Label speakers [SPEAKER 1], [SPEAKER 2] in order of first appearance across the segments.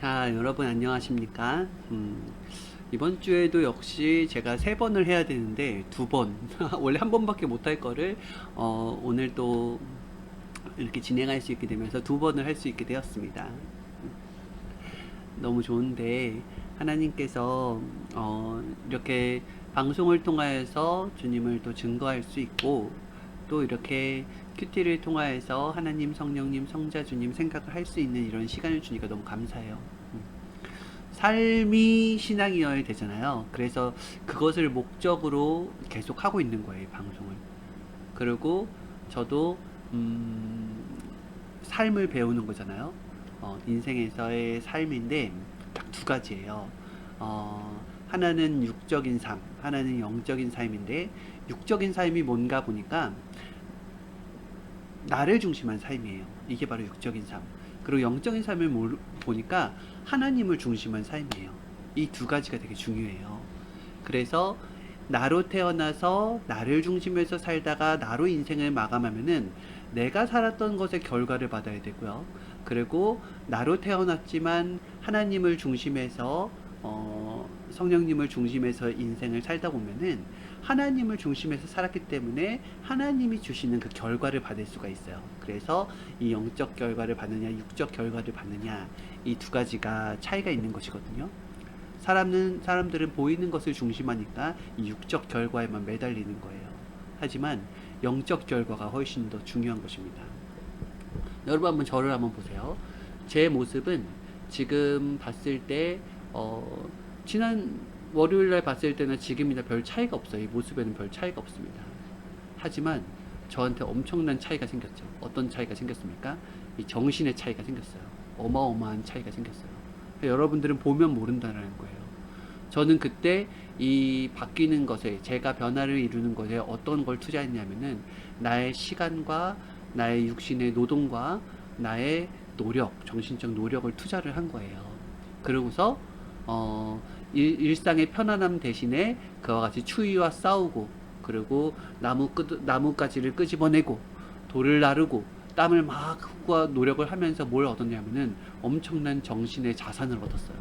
[SPEAKER 1] 자, 여러분 안녕하십니까? 이번 주에도 역시 제가 3번을 해야 되는데 2번, 원래 한 번밖에 못 할 거를 오늘 또 이렇게 진행할 수 있게 되면서 2번을 할 수 있게 되었습니다. 너무 좋은데 하나님께서 이렇게 방송을 통하여서 주님을 또 증거할 수 있고, 또 이렇게 큐티를 통하여서 하나님, 성령님, 성자 주님 생각을 할 수 있는 이런 시간을 주니까 너무 감사해요. 삶이 신앙이어야 되잖아요. 그래서 그것을 목적으로 계속 하고 있는 거예요, 방송을. 그리고 저도 삶을 배우는 거잖아요. 인생에서의 삶인데 딱 2가지예요. 하나는 육적인 삶, 하나는 영적인 삶인데, 육적인 삶이 뭔가 보니까 나를 중심한 삶이에요. 이게 바로 육적인 삶. 그리고 영적인 삶을 보니까 하나님을 중심한 삶이에요. 이 2가지가 되게 중요해요. 그래서 나로 태어나서 나를 중심에서 살다가 나로 인생을 마감하면은 내가 살았던 것의 결과를 받아야 되고요. 그리고 나로 태어났지만 하나님을 중심에서 성령님을 중심에서 인생을 살다 보면은 하나님을 중심에서 살았기 때문에 하나님이 주시는 그 결과를 받을 수가 있어요. 그래서 이 영적 결과를 받느냐, 육적 결과를 받느냐, 이 2가지가 차이가 있는 것이거든요. 사람들은 보이는 것을 중심하니까 이 육적 결과에만 매달리는 거예요. 하지만 영적 결과가 훨씬 더 중요한 것입니다. 여러분 저를 한번 보세요. 제 모습은 지금 봤을 때 지난 월요일날 봤을 때나 지금이나 별 차이가 없어요. 이 모습에는 별 차이가 없습니다. 하지만 저한테 엄청난 차이가 생겼죠. 어떤 차이가 생겼습니까? 이 정신의 차이가 생겼어요. 어마어마한 차이가 생겼어요. 여러분들은 보면 모른다는 거예요. 저는 그때 이 바뀌는 것에, 제가 변화를 이루는 것에 어떤 걸 투자했냐면은 나의 시간과 나의 육신의 노동과 나의 노력, 정신적 노력을 투자를 한 거예요. 그러고서 일상의 편안함 대신에 그와 같이 추위와 싸우고, 그리고 나뭇가지를 끄집어내고 돌을 나르고 땀을 막 흙과 노력을 하면서 뭘 얻었냐면은 엄청난 정신의 자산을 얻었어요.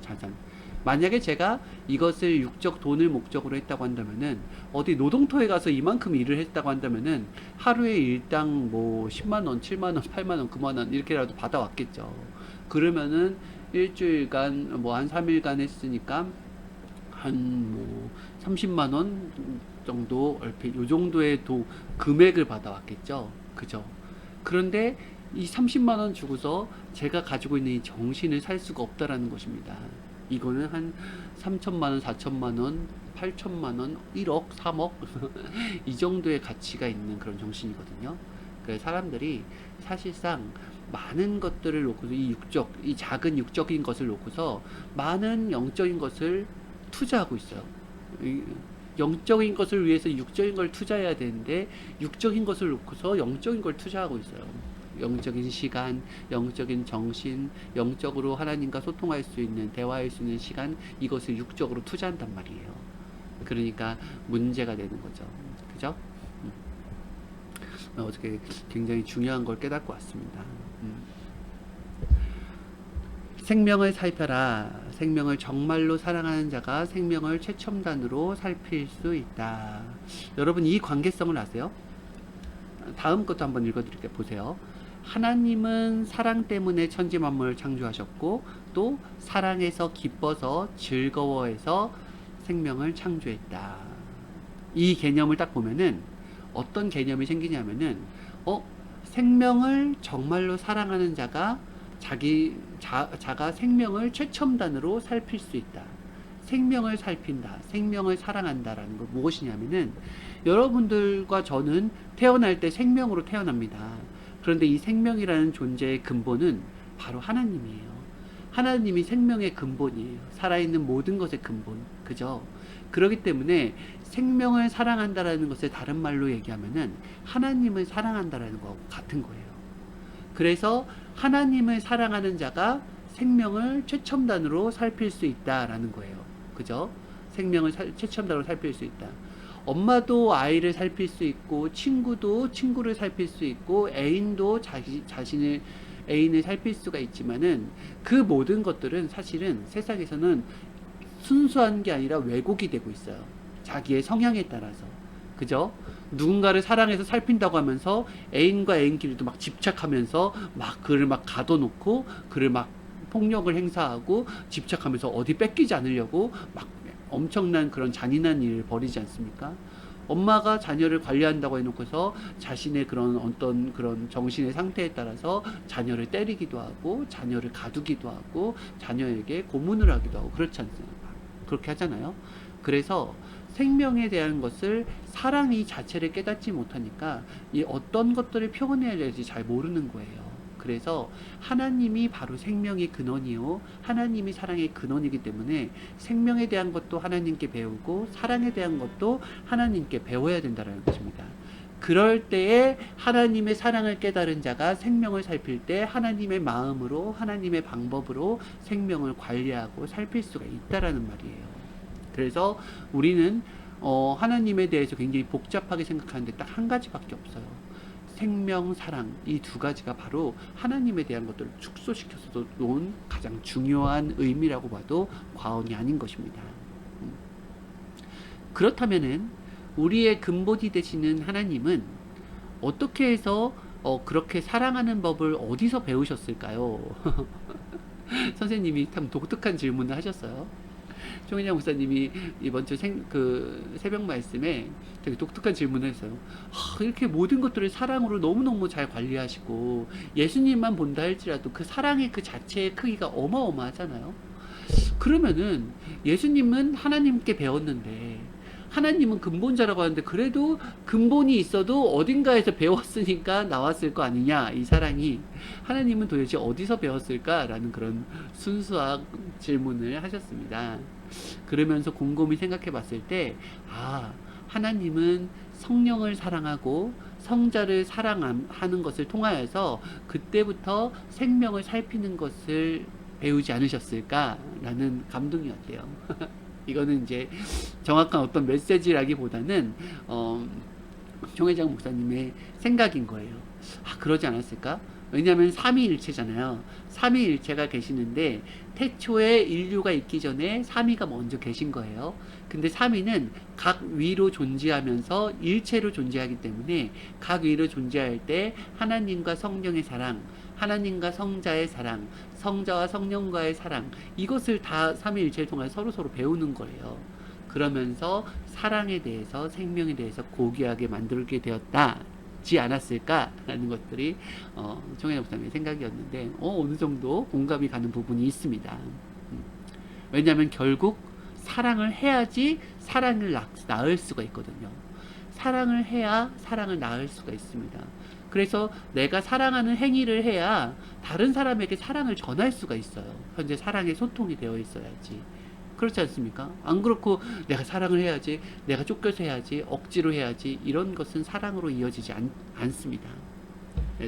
[SPEAKER 1] 자산. 만약에 제가 이것을 육적 돈을 목적으로 했다고 한다면은, 어디 노동터에 가서 이만큼 일을 했다고 한다면은 하루에 일당 뭐 10만원, 7만원, 8만원, 9만원 이렇게라도 받아왔겠죠. 그러면은 일주일간 뭐 한 3일간 했으니까 한 뭐 30만원 정도, 얼핏 요 정도의 금액을 받아왔겠죠. 그죠? 그런데 이 30만원 주고서 제가 가지고 있는 이 정신을 살 수가 없다라는 것입니다. 이거는 한 3천만원, 4천만원, 8천만원, 1억, 3억 이 정도의 가치가 있는 그런 정신이거든요. 그래서 사람들이 사실상 많은 것들을 놓고서 이 작은 육적인 것을 놓고서 많은 영적인 것을 투자하고 있어요. 영적인 것을 위해서 육적인 걸 투자해야 되는데 육적인 것을 놓고서 영적인 걸 투자하고 있어요. 영적인 시간, 영적인 정신, 영적으로 하나님과 소통할 수 있는, 대화할 수 있는 시간, 이것을 육적으로 투자한단 말이에요. 그러니까 문제가 되는 거죠. 그죠? 어떻게 굉장히 중요한 걸 깨닫고 왔습니다. 생명을 살펴라. 생명을 정말로 사랑하는 자가 생명을 최첨단으로 살필 수 있다. 여러분 이 관계성을 아세요? 다음 것도 한번 읽어드릴게요. 보세요. 하나님은 사랑 때문에 천지 만물을 창조하셨고, 또 사랑에서 기뻐서 즐거워해서 생명을 창조했다. 이 개념을 딱 보면은 어떤 개념이 생기냐면은 생명을 정말로 사랑하는 자가 자가 생명을 최첨단으로 살필 수 있다. 생명을 살핀다. 생명을 사랑한다라는 건 무엇이냐면은, 여러분들과 저는 태어날 때 생명으로 태어납니다. 그런데 이 생명이라는 존재의 근본은 바로 하나님이에요. 하나님이 생명의 근본이에요. 살아있는 모든 것의 근본. 그죠? 그렇기 때문에 생명을 사랑한다라는 것을 다른 말로 얘기하면은 하나님을 사랑한다라는 거 같은 거예요. 그래서 하나님을 사랑하는 자가 생명을 최첨단으로 살필 수 있다라는 거예요. 그죠? 생명을 최첨단으로 살필 수 있다. 엄마도 아이를 살필 수 있고, 친구도 친구를 살필 수 있고, 애인도 자신을 애인을 살필 수가 있지만은 그 모든 것들은 사실은 세상에서는 순수한 게 아니라 왜곡이 되고 있어요. 자기의 성향에 따라서. 그죠? 누군가를 사랑해서 살핀다고 하면서 애인과 애인끼리도 막 집착하면서 막 그를 막 가둬놓고 그를 막 폭력을 행사하고 집착하면서 어디 뺏기지 않으려고 막 엄청난 그런 잔인한 일을 벌이지 않습니까? 엄마가 자녀를 관리한다고 해놓고서 자신의 그런 어떤 그런 정신의 상태에 따라서 자녀를 때리기도 하고 자녀를 가두기도 하고 자녀에게 고문을 하기도 하고 그렇지 않습니까? 그렇게 하잖아요. 그래서 생명에 대한 것을 사랑이 자체를 깨닫지 못하니까 이 어떤 것들을 표현해야 될지 잘 모르는 거예요. 그래서 하나님이 바로 생명의 근원이요, 하나님이 사랑의 근원이기 때문에 생명에 대한 것도 하나님께 배우고 사랑에 대한 것도 하나님께 배워야 된다는 것입니다. 그럴 때에 하나님의 사랑을 깨달은 자가 생명을 살필 때 하나님의 마음으로 하나님의 방법으로 생명을 관리하고 살필 수가 있다라는 말이에요. 그래서 우리는 하나님에 대해서 굉장히 복잡하게 생각하는데 딱 한 가지밖에 없어요. 생명, 사랑, 이 두 가지가 바로 하나님에 대한 것들을 축소시켜서 놓은 가장 중요한 의미라고 봐도 과언이 아닌 것입니다. 그렇다면은 우리의 근본이 되시는 하나님은 어떻게 해서 그렇게 사랑하는 법을 어디서 배우셨을까요? 선생님이 참 독특한 질문을 하셨어요. 총인양 목사님이 이번 주 새벽 말씀에 되게 독특한 질문을 했어요. 이렇게 모든 것들을 사랑으로 너무너무 잘 관리하시고 예수님만 본다 할지라도 그 사랑의 그 자체의 크기가 어마어마하잖아요. 그러면은 예수님은 하나님께 배웠는데 하나님은 근본자라고 하는데 그래도 근본이 있어도 어딘가에서 배웠으니까 나왔을 거 아니냐, 이 사랑이. 하나님은 도대체 어디서 배웠을까라는 그런 순수한 질문을 하셨습니다. 그러면서 곰곰이 생각해 봤을 때 하나님은 성령을 사랑하고 성자를 사랑하는 것을 통하여서 그때부터 생명을 살피는 것을 배우지 않으셨을까라는 감동이 왔대요. 이거는 이제 정확한 어떤 메시지라기보다는 총회장 목사님의 생각인 거예요. 그러지 않았을까? 왜냐하면 삼위일체잖아요. 삼위일체가 계시는데 태초에 인류가 있기 전에 삼위가 먼저 계신 거예요. 근데 삼위는 각 위로 존재하면서 일체로 존재하기 때문에 각 위로 존재할 때 하나님과 성령의 사랑, 하나님과 성자의 사랑, 성자와 성령과의 사랑, 이것을 다 삼위일체를 통해 서로 배우는 거예요. 그러면서 사랑에 대해서, 생명에 대해서 고귀하게 만들게 되었다지 않았을까라는 것들이 총회 목사님의 생각이었는데 어느 정도 공감이 가는 부분이 있습니다. 왜냐하면 결국 사랑을 해야지 사랑을 낳을 수가 있거든요. 사랑을 해야 사랑을 낳을 수가 있습니다. 그래서 내가 사랑하는 행위를 해야 다른 사람에게 사랑을 전할 수가 있어요. 현재 사랑의 소통이 되어 있어야지. 그렇지 않습니까? 안 그렇고 내가 사랑을 해야지, 내가 쫓겨서 해야지, 억지로 해야지, 이런 것은 사랑으로 이어지지 않습니다.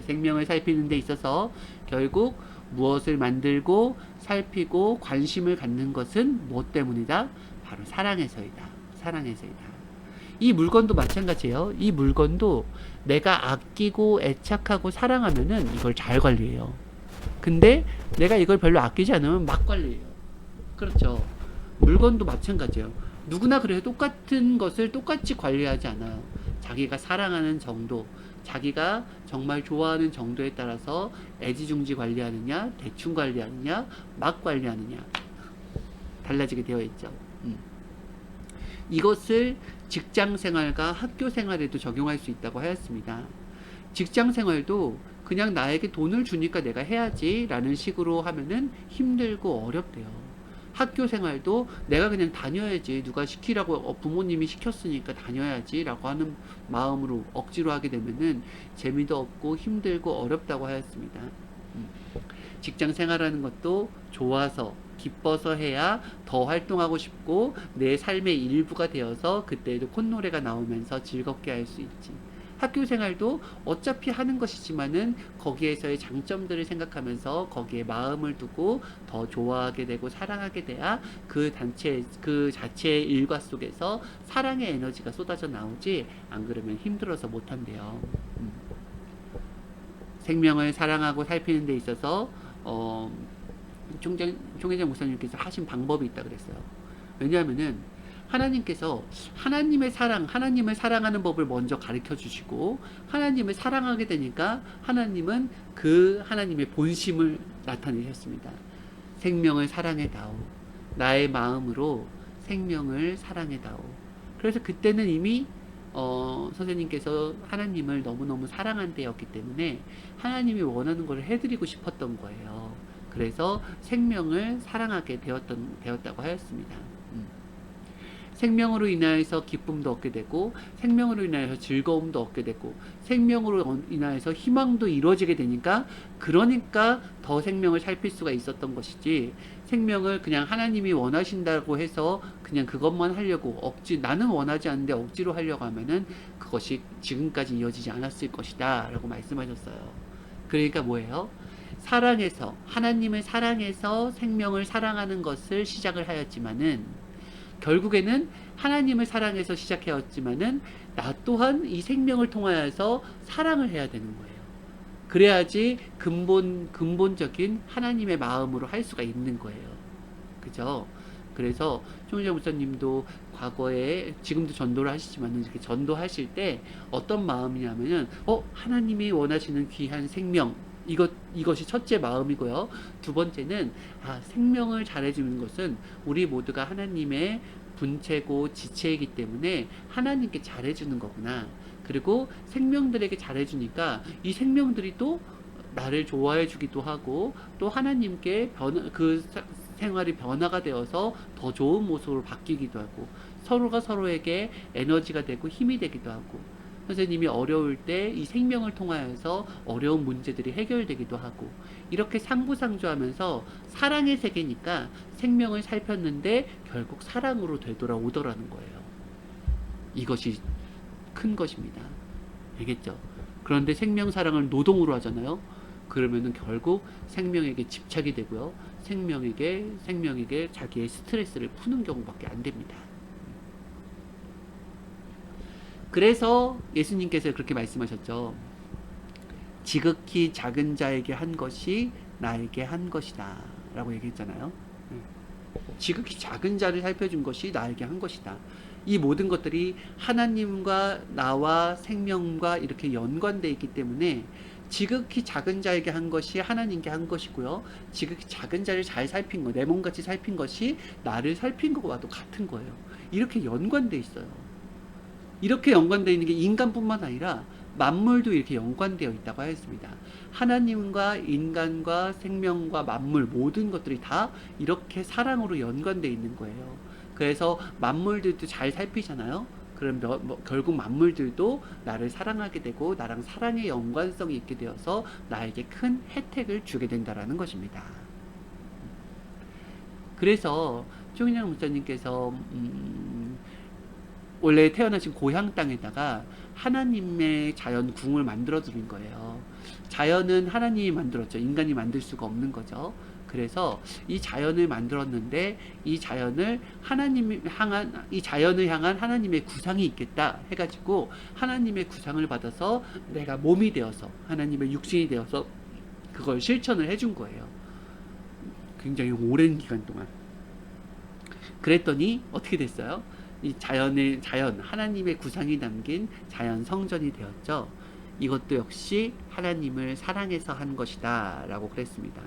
[SPEAKER 1] 생명을 살피는 데 있어서 결국 무엇을 만들고 살피고 관심을 갖는 것은 무엇 때문이다? 바로 사랑에서이다. 사랑에서이다. 이 물건도 마찬가지예요. 이 물건도 내가 아끼고 애착하고 사랑하면은 이걸 잘 관리해요. 근데 내가 이걸 별로 아끼지 않으면 막 관리해요. 그렇죠. 물건도 마찬가지예요. 누구나 그래요. 똑같은 것을 똑같이 관리하지 않아요. 자기가 사랑하는 정도, 자기가 정말 좋아하는 정도에 따라서 애지중지 관리하느냐, 대충 관리하느냐, 막 관리하느냐 달라지게 되어 있죠. 이것을 직장생활과 학교생활에도 적용할 수 있다고 하였습니다. 직장생활도 그냥 나에게 돈을 주니까 내가 해야지 라는 식으로 하면은 힘들고 어렵대요. 학교생활도 내가 그냥 다녀야지, 누가 시키라고 부모님이 시켰으니까 다녀야지 라고 하는 마음으로 억지로 하게 되면은 재미도 없고 힘들고 어렵다고 하였습니다. 직장 생활하는 것도 좋아서 기뻐서 해야 더 활동하고 싶고 내 삶의 일부가 되어서 그때에도 콧노래가 나오면서 즐겁게 할 수 있지. 학교 생활도 어차피 하는 것이지만은 거기에서의 장점들을 생각하면서 거기에 마음을 두고 더 좋아하게 되고 사랑하게 돼야 그 자체의 일과 속에서 사랑의 에너지가 쏟아져 나오지, 안 그러면 힘들어서 못한대요. 생명을 사랑하고 살피는 데 있어서 총회장 목사님께서 하신 방법이 있다 그랬어요. 왜냐하면은 하나님께서 하나님의 사랑, 하나님을 사랑하는 법을 먼저 가르쳐 주시고 하나님을 사랑하게 되니까 하나님은 그 하나님의 본심을 나타내셨습니다. 생명을 사랑해다오. 나의 마음으로 생명을 사랑해다오. 그래서 그때는 이미 선생님께서 하나님을 너무너무 사랑한 때였기 때문에 하나님이 원하는 것을 해드리고 싶었던 거예요. 그래서 생명을 사랑하게 되었다고 하였습니다. 생명으로 인하여서 기쁨도 얻게 되고 생명으로 인하여서 즐거움도 얻게 되고 생명으로 인하여서 희망도 이루어지게 되니까 그러니까 더 생명을 살필 수가 있었던 것이지 생명을 그냥 하나님이 원하신다고 해서 그냥 그것만 하려고 나는 원하지 않는데 억지로 하려고 하면은 그것이 지금까지 이어지지 않았을 것이다 라고 말씀하셨어요. 그러니까 뭐예요? 사랑해서 하나님을 사랑해서 생명을 사랑하는 것을 시작을 하였지만은 결국에는 하나님을 사랑해서 시작하였지만은 나 또한 이 생명을 통하여서 사랑을 해야 되는 거예요. 그래야지 근본적인 하나님의 마음으로 할 수가 있는 거예요. 그죠? 그래서 총장 목사님도 과거에 지금도 전도를 하시지만 이렇게 전도하실 때 어떤 마음이냐면은 하나님이 원하시는 귀한 생명 이것이 첫째 마음이고요. 두 번째는 생명을 잘해주는 것은 우리 모두가 하나님의 분체고 지체이기 때문에 하나님께 잘해주는 거구나. 그리고 생명들에게 잘해주니까 이 생명들이 또 나를 좋아해주기도 하고 또 하나님께 생활이 변화가 되어서 더 좋은 모습으로 바뀌기도 하고 서로가 서로에게 에너지가 되고 힘이 되기도 하고 선생님이 어려울 때 이 생명을 통하여서 어려운 문제들이 해결되기도 하고 이렇게 상부상조하면서 사랑의 세계니까 생명을 살폈는데 결국 사랑으로 되돌아오더라는 거예요. 이것이 큰 것입니다. 알겠죠? 그런데 생명 사랑을 노동으로 하잖아요. 그러면은 결국 생명에게 집착이 되고요. 생명에게 자기의 스트레스를 푸는 경우밖에 안 됩니다. 그래서 예수님께서 그렇게 말씀하셨죠. 지극히 작은 자에게 한 것이 나에게 한 것이다 라고 얘기했잖아요. 지극히 작은 자를 살펴준 것이 나에게 한 것이다. 이 모든 것들이 하나님과 나와 생명과 이렇게 연관되어 있기 때문에 지극히 작은 자에게 한 것이 하나님께 한 것이고요. 지극히 작은 자를 잘 살핀 거, 내 몸같이 살핀 것이 나를 살핀 것과도 같은 거예요. 이렇게 연관되어 있어요. 이렇게 연관되어 있는 게 인간뿐만 아니라 만물도 이렇게 연관되어 있다고 하였습니다. 하나님과 인간과 생명과 만물 모든 것들이 다 이렇게 사랑으로 연관되어 있는 거예요. 그래서 만물들도 잘 살피잖아요. 그럼 결국 만물들도 나를 사랑하게 되고 나랑 사랑의 연관성이 있게 되어서 나에게 큰 혜택을 주게 된다라는 것입니다. 그래서 총인영 목사님께서 원래 태어나신 고향 땅에다가 하나님의 자연 궁을 만들어 드린 거예요. 자연은 하나님이 만들었죠. 인간이 만들 수가 없는 거죠. 그래서 이 자연을 만들었는데 이 자연을 향한 하나님의 구상이 있겠다 해가지고 하나님의 구상을 받아서 내가 몸이 되어서 하나님의 육신이 되어서 그걸 실천을 해준 거예요. 굉장히 오랜 기간 동안. 그랬더니 어떻게 됐어요? 이 자연 하나님의 구상이 담긴 자연 성전이 되었죠. 이것도 역시 하나님을 사랑해서 한 것이다 라고 그랬습니다.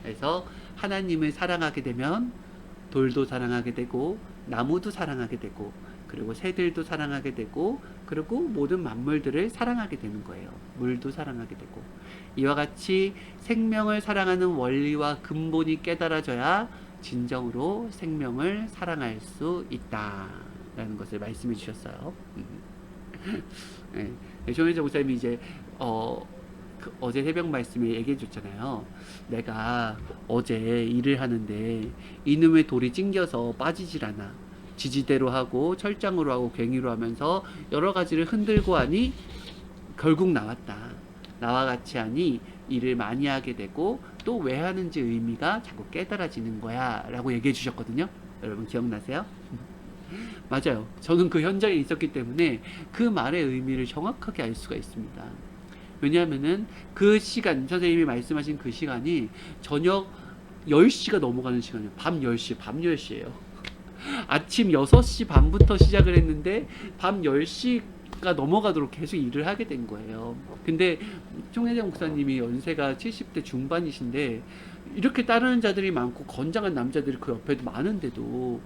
[SPEAKER 1] 그래서 하나님을 사랑하게 되면 돌도 사랑하게 되고 나무도 사랑하게 되고 그리고 새들도 사랑하게 되고 그리고 모든 만물들을 사랑하게 되는 거예요. 물도 사랑하게 되고 이와 같이 생명을 사랑하는 원리와 근본이 깨달아져야 진정으로 생명을 사랑할 수 있다라는 것을 말씀해 주셨어요. 네, 조현정 목사님이 이제 어제 새벽 말씀에 얘기해 줬잖아요. 내가 어제 일을 하는데 이놈의 돌이 찡겨서 빠지질 않아. 지지대로 하고 철장으로 하고 괭이로 하면서 여러 가지를 흔들고 하니 결국 나왔다. 나와 같이 하니 일을 많이 하게 되고 또 왜 하는지 의미가 자꾸 깨달아지는 거야 라고 얘기해 주셨거든요. 여러분 기억나세요? 맞아요. 저는 그 현장에 있었기 때문에 그 말의 의미를 정확하게 알 수가 있습니다. 왜냐하면은 그 시간, 선생님이 말씀하신 그 시간이 저녁 10시가 넘어가는 시간이에요. 밤 10시, 밤 10시예요. 아침 6시 반부터 시작을 했는데 밤 10시가 넘어가도록 계속 일을 하게 된 거예요. 근데 총회장 목사님이 연세가 70대 중반이신데 이렇게 따르는 자들이 많고 건장한 남자들이 그 옆에도 많은데도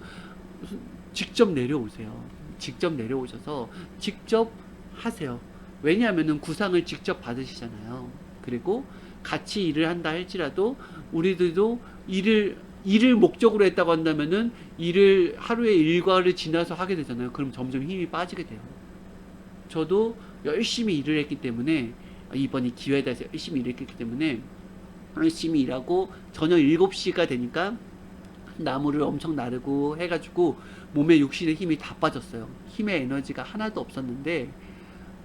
[SPEAKER 1] 직접 내려오세요. 직접 내려오셔서 직접 하세요. 왜냐하면은 구상을 직접 받으시잖아요. 그리고 같이 일을 한다 할지라도 우리들도 일을 목적으로 했다고 한다면은 일을 하루의 일과를 지나서 하게 되잖아요. 그럼 점점 힘이 빠지게 돼요. 저도 열심히 일을 했기 때문에 이번이 기회다 해서 열심히 일을 했기 때문에 열심히 일하고 저녁 7시가 되니까 나무를 엄청 나르고 해가지고 몸에 육신의 힘이 다 빠졌어요. 힘의 에너지가 하나도 없었는데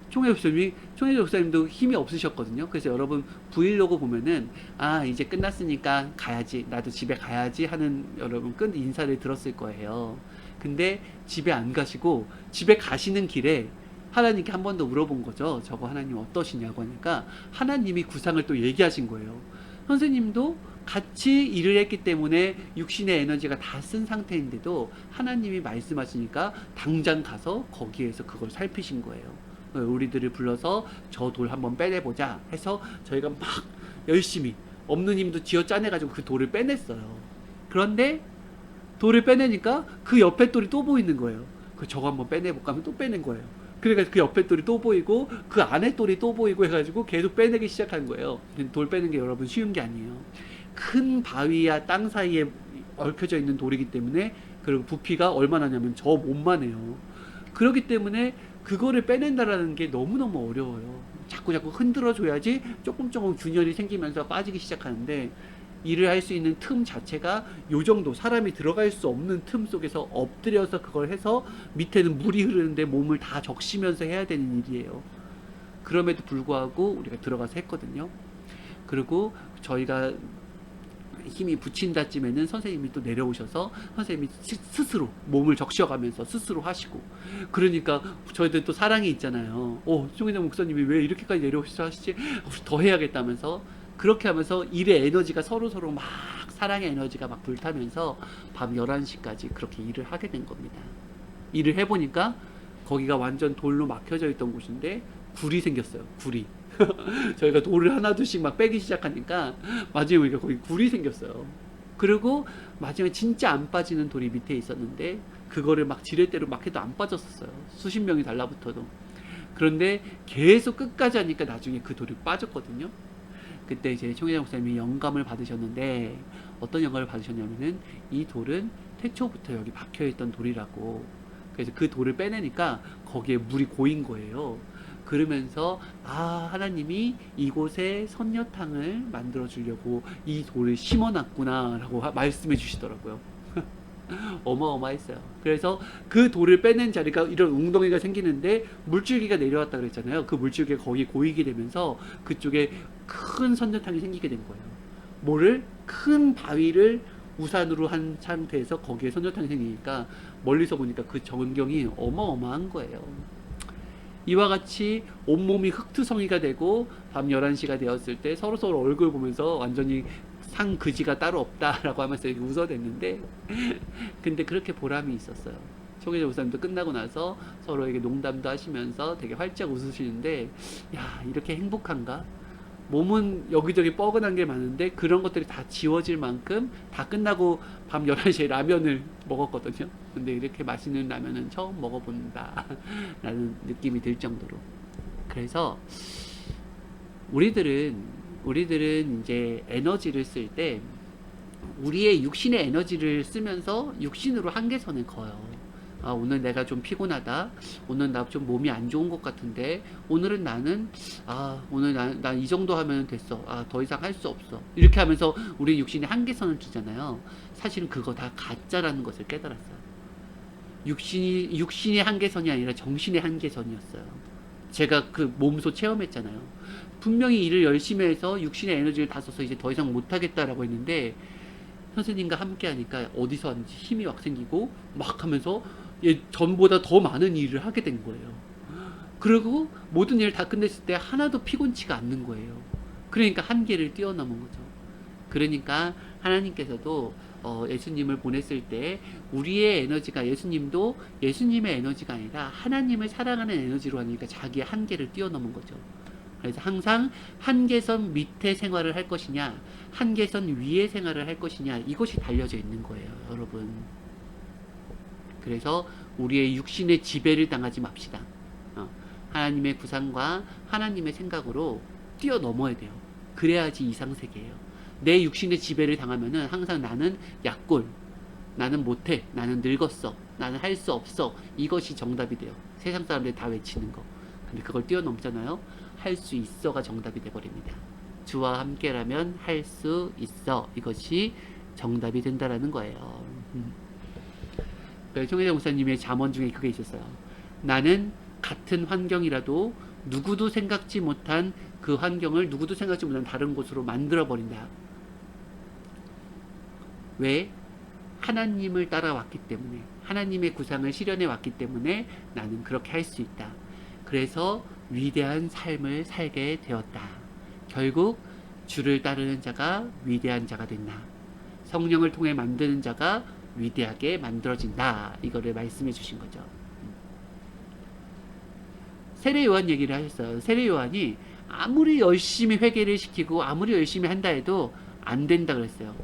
[SPEAKER 1] 총회 목사님도 힘이 없으셨거든요. 그래서 여러분 브이로그 보면은 아 이제 끝났으니까 가야지, 나도 집에 가야지 하는 여러분 끝 인사를 들었을 거예요. 근데 집에 안 가시고 집에 가시는 길에 하나님께 한 번 더 물어본 거죠. 저거 하나님 어떠시냐고 하니까 하나님이 구상을 또 얘기하신 거예요. 선생님도 같이 일을 했기 때문에 육신의 에너지가 다 쓴 상태인데도 하나님이 말씀하시니까 당장 가서 거기에서 그걸 살피신 거예요. 우리들을 불러서 저 돌 한번 빼내보자 해서 저희가 막 열심히 없는 힘도 쥐어 짜내가지고 그 돌을 빼냈어요. 그런데 돌을 빼내니까 그 옆에 돌이 또 보이는 거예요. 그 저거 한번 빼내볼까 하면 또 빼낸 거예요. 그러니까 그 옆에 돌이 또 보이고 그 안에 돌이 또 보이고 해가지고 계속 빼내기 시작한 거예요. 돌 빼는 게 여러분 쉬운 게 아니에요. 큰 바위와 땅 사이에 얽혀져 있는 돌이기 때문에, 그리고 부피가 얼마나 냐면 저 몸만 해요. 그렇기 때문에 그거를 빼낸다라는 게 너무너무 어려워요. 자꾸 흔들어 줘야지 조금 균열이 생기면서 빠지기 시작하는데, 일을 할 수 있는 틈 자체가 요 정도, 사람이 들어갈 수 없는 틈 속에서 엎드려서 그걸 해서 밑에는 물이 흐르는데 몸을 다 적시면서 해야 되는 일이에요. 그럼에도 불구하고 우리가 들어가서 했거든요. 그리고 저희가 힘이 붙인다 쯤에는 선생님이 또 내려오셔서 선생님이 스스로 몸을 적셔가면서 스스로 하시고, 그러니까 저희들 또 사랑이 있잖아요. 송혜정 목사님이 왜 이렇게까지 내려오셔서 하시지? 더 해야겠다면서, 그렇게 하면서 일의 에너지가 서로 막 사랑의 에너지가 막 불타면서 밤 11시까지 그렇게 일을 하게 된 겁니다. 일을 해보니까 거기가 완전 돌로 막혀져 있던 곳인데 굴이 생겼어요. 굴이. 저희가 돌을 하나둘씩 막 빼기 시작하니까 마지막에 보니까 거기 굴이 생겼어요. 그리고 마지막에 진짜 안 빠지는 돌이 밑에 있었는데 그거를 막 지렛대로 막 해도 안 빠졌었어요. 수십 명이 달라붙어도. 그런데 계속 끝까지 하니까 나중에 그 돌이 빠졌거든요. 그때 이제 총회장 목사님이 영감을 받으셨는데, 어떤 영감을 받으셨냐면은 이 돌은 태초부터 여기 박혀있던 돌이라고. 그래서 그 돌을 빼내니까 거기에 물이 고인 거예요. 그러면서 하나님이 이곳에 선녀탕을 만들어 주려고 이 돌을 심어놨구나 라고 말씀해 주시더라고요. 어마어마했어요. 그래서 그 돌을 빼낸 자리가 이런 웅덩이가 생기는데 물줄기가 내려왔다 그랬잖아요. 그 물줄기가 거기 고이게 되면서 그쪽에 큰 선녀탕이 생기게 된 거예요. 뭐를? 큰 바위를 우산으로 한 상태에서 거기에 선녀탕이 생기니까 멀리서 보니까 그 전경이 어마어마한 거예요. 이와 같이 온몸이 흙투성이가 되고 밤 11시가 되었을 때 서로 얼굴 보면서 완전히 상그지가 따로 없다라고 하면서 웃어댔는데 근데 그렇게 보람이 있었어요. 총회장 목사님도 끝나고 나서 서로에게 농담도 하시면서 되게 활짝 웃으시는데, 야, 이렇게 행복한가? 몸은 여기저기 뻐근한 게 많은데 그런 것들이 다 지워질 만큼 다 끝나고 밤 11시에 라면을 먹었거든요. 근데 이렇게 맛있는 라면은 처음 먹어본다 라는 느낌이 들 정도로. 그래서 우리들은 이제 에너지를 쓸 때 우리의 육신의 에너지를 쓰면서 육신으로 한계선을 그어요. 오늘 내가 좀 피곤하다. 오늘 나 좀 몸이 안 좋은 것 같은데 오늘은 나는 오늘 난 이 정도 하면 됐어. 더 이상 할 수 없어. 이렇게 하면서 우리 육신의 한계선을 두잖아요. 사실은 그거 다 가짜라는 것을 깨달았어요. 육신의 한계선이 아니라 정신의 한계선이었어요. 제가 그 몸소 체험했잖아요. 분명히 일을 열심히 해서 육신의 에너지를 다 써서 이제 더 이상 못하겠다라고 했는데 선생님과 함께 하니까 어디서 하는지 힘이 막 생기고 막 하면서 전보다 더 많은 일을 하게 된 거예요. 그리고 모든 일을 다 끝냈을 때 하나도 피곤치가 않는 거예요. 그러니까 한계를 뛰어넘은 거죠. 그러니까 하나님께서도 예수님을 보냈을 때 우리의 에너지가, 예수님도 예수님의 에너지가 아니라 하나님을 사랑하는 에너지로 하니까 자기의 한계를 뛰어넘은 거죠. 그래서 항상 한계선 밑에 생활을 할 것이냐, 한계선 위에 생활을 할 것이냐, 이것이 달려져 있는 거예요, 여러분. 그래서 우리의 육신의 지배를 당하지 맙시다. 하나님의 구상과 하나님의 생각으로 뛰어넘어야 돼요. 그래야지 이상세계예요. 내 육신의 지배를 당하면은 항상 나는 약골, 나는 못해, 나는 늙었어, 나는 할 수 없어, 이것이 정답이 돼요. 세상 사람들이 다 외치는 거. 근데 그걸 뛰어넘잖아요. 할 수 있어가 정답이 돼버립니다. 주와 함께라면 할 수 있어, 이것이 정답이 된다라는 거예요. 송혜자 목사님의 잠언 중에 그게 있었어요. 나는 같은 환경이라도 누구도 생각지 못한 그 환경을 누구도 생각지 못한 다른 곳으로 만들어버린다. 왜? 하나님을 따라왔기 때문에, 하나님의 구상을 실현해 왔기 때문에 나는 그렇게 할 수 있다. 그래서 위대한 삶을 살게 되었다. 결국 주를 따르는 자가 위대한 자가 된다. 성령을 통해 만드는 자가 위대하게 만들어진다. 이거를 말씀해 주신 거죠. 세례 요한 얘기를 하셨어요. 세례 요한이 아무리 열심히 회개를 시키고 아무리 열심히 한다 해도 안 된다 그랬어요.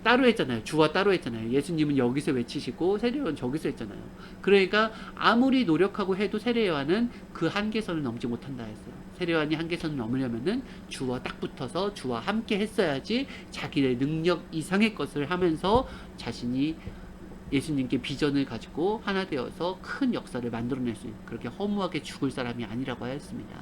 [SPEAKER 1] 따로 했잖아요. 주와 따로 했잖아요. 예수님은 여기서 외치시고 세례 요한 저기서 했잖아요. 그러니까 아무리 노력하고 해도 세례 요한은 그 한계선을 넘지 못한다 했어요. 세례 요한이 한계선을 넘으려면은 주와 딱 붙어서 주와 함께 했어야지 자기의 능력 이상의 것을 하면서 자신이 예수님께 비전을 가지고 하나 되어서 큰 역사를 만들어낼 수 있는, 그렇게 허무하게 죽을 사람이 아니라고 하였습니다.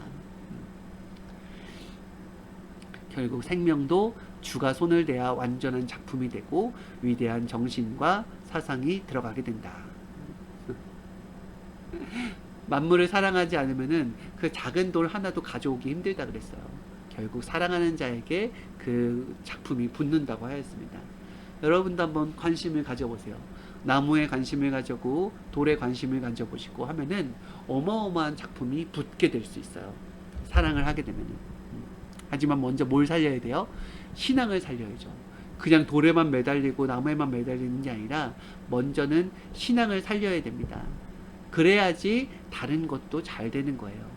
[SPEAKER 1] 결국 생명도 주가 손을 대야 완전한 작품이 되고 위대한 정신과 사상이 들어가게 된다. 만물을 사랑하지 않으면은 그 작은 돌 하나도 가져오기 힘들다 그랬어요. 결국 사랑하는 자에게 그 작품이 붙는다고 하였습니다. 여러분도 한번 관심을 가져보세요. 나무에 관심을 가지고 돌에 관심을 가져보시고 하면은 어마어마한 작품이 붙게 될 수 있어요. 사랑을 하게 되면은. 하지만 먼저 뭘 살려야 돼요? 신앙을 살려야죠. 그냥 돌에만 매달리고 나무에만 매달리는 게 아니라 먼저는 신앙을 살려야 됩니다. 그래야지 다른 것도 잘 되는 거예요.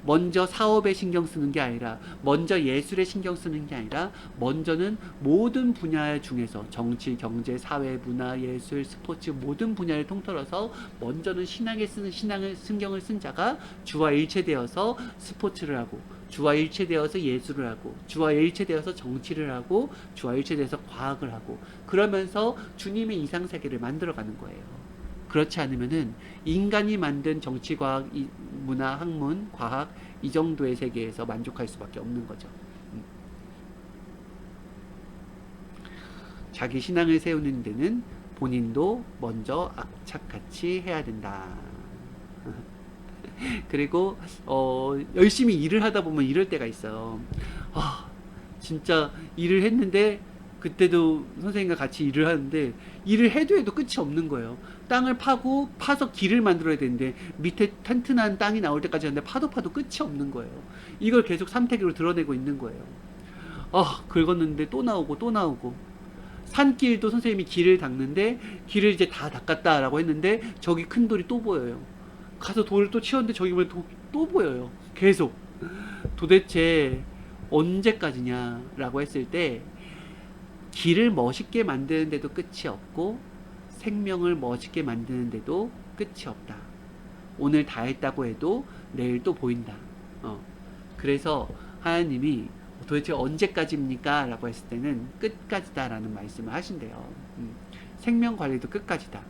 [SPEAKER 1] 먼저 사업에 신경 쓰는 게 아니라, 먼저 예술에 신경 쓰는 게 아니라, 먼저는 모든 분야 중에서 정치, 경제, 사회, 문화, 예술, 스포츠 모든 분야를 통틀어서 먼저는 신앙을 신경을 쓴 자가 주와 일체되어서 스포츠를 하고, 주와 일체되어서 예술을 하고, 주와 일체되어서 정치를 하고, 주와 일체되어서 과학을 하고, 그러면서 주님의 이상세계를 만들어가는 거예요. 그렇지 않으면은 인간이 만든 정치, 과학, 문화, 학문, 과학 이 정도의 세계에서 만족할 수밖에 없는 거죠. 자기 신앙을 세우는 데는 본인도 먼저 악착같이 해야 된다. 그리고 열심히 일을 하다 보면 이럴 때가 있어요. 진짜 일을 했는데, 그때도 선생님과 같이 일을 하는데 일을 해도 끝이 없는 거예요. 땅을 파서 길을 만들어야 되는데 밑에 튼튼한 땅이 나올 때까지 하는데 파도 끝이 없는 거예요. 이걸 계속 삼태기로 드러내고 있는 거예요. 긁었는데 또 나오고 산길도 선생님이 길을 닦는데 길을 이제 다 닦았다라고 했는데 저기 큰 돌이 또 보여요. 가서 돌을 또 치웠는데 저기 보면 또 보여요. 계속. 도대체 언제까지냐라고 했을 때, 길을 멋있게 만드는데도 끝이 없고 생명을 멋있게 만드는데도 끝이 없다. 오늘 다 했다고 해도 내일 또 보인다. 그래서 하나님이 도대체 언제까지입니까? 라고 했을 때는 끝까지다 라는 말씀을 하신대요. 생명 관리도 끝까지다.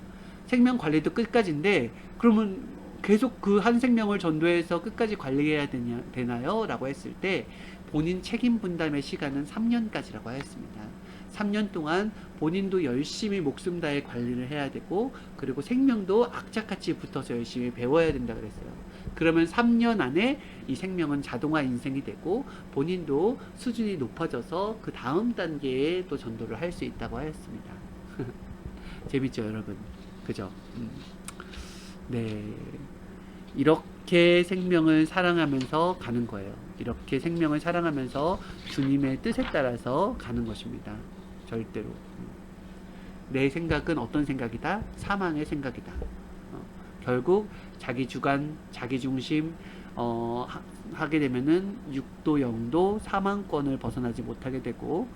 [SPEAKER 1] 생명 관리도 끝까지인데 그러면 계속 그 한 생명을 전도해서 끝까지 관리해야 되나요? 라고 했을 때 본인 책임 분담의 시간은 3년까지라고 하였습니다. 3년 동안 본인도 열심히 목숨 다해 관리를 해야 되고, 그리고 생명도 악착같이 붙어서 열심히 배워야 된다 그랬어요. 그러면 3년 안에 이 생명은 자동화 인생이 되고 본인도 수준이 높아져서 그 다음 단계에 또 전도를 할 수 있다고 하였습니다. 재밌죠 여러분? 그죠? 네, 이렇게 생명을 사랑하면서 가는 거예요. 이렇게 생명을 사랑하면서 주님의 뜻에 따라서 가는 것입니다. 절대로. 내 생각은 어떤 생각이다? 사망의 생각이다. 결국 자기 주관, 자기 중심 하게 되면은 육도 영도 사망권을 벗어나지 못하게 되고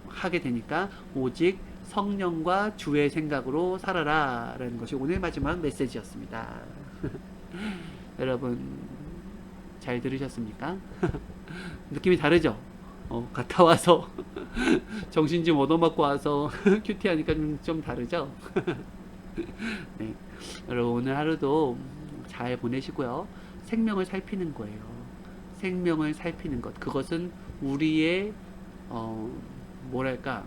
[SPEAKER 1] 하게 되니까 오직 성령과 주의 생각으로 살아라 라는 것이 오늘 마지막 메시지였습니다. 여러분 잘 들으셨습니까? 느낌이 다르죠? 갔다 와서 정신 좀 얻어맞고 와서 큐티 하니까 좀 다르죠? 네. 여러분 오늘 하루도 잘 보내시고요. 생명을 살피는 거예요. 생명을 살피는 것. 그것은 우리의 뭐랄까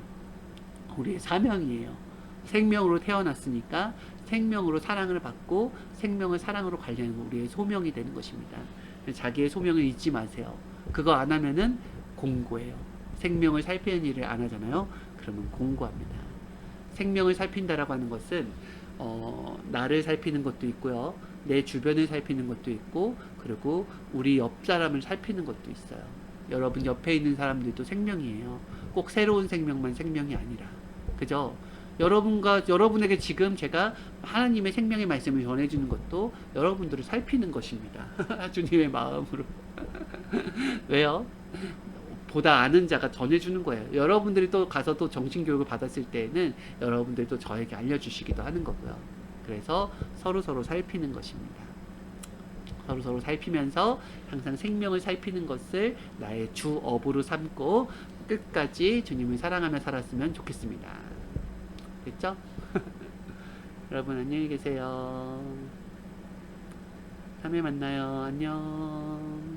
[SPEAKER 1] 우리의 사명이에요. 생명으로 태어났으니까 생명으로 사랑을 받고 생명을 사랑으로 관리하는 우리의 소명이 되는 것입니다. 자기의 소명을 잊지 마세요. 그거 안 하면은 공고해요. 생명을 살피는 일을 안 하잖아요. 그러면 공고합니다. 생명을 살핀다라고 하는 것은 나를 살피는 것도 있고요. 내 주변을 살피는 것도 있고 그리고 우리 옆 사람을 살피는 것도 있어요. 여러분 옆에 있는 사람들도 생명이에요. 꼭 새로운 생명만 생명이 아니라. 그죠? 여러분에게 지금 제가 하나님의 생명의 말씀을 전해주는 것도 여러분들을 살피는 것입니다. 주님의 마음으로. 왜요? 보다 아는 자가 전해주는 거예요. 여러분들이 또 가서 또 정신교육을 받았을 때에는 여러분들도 저에게 알려주시기도 하는 거고요. 그래서 서로 살피는 것입니다. 서로 살피면서 항상 생명을 살피는 것을 나의 주업으로 삼고 끝까지 주님을 사랑하며 살았으면 좋겠습니다. 됐죠? 여러분 안녕히 계세요. 다음에 만나요. 안녕.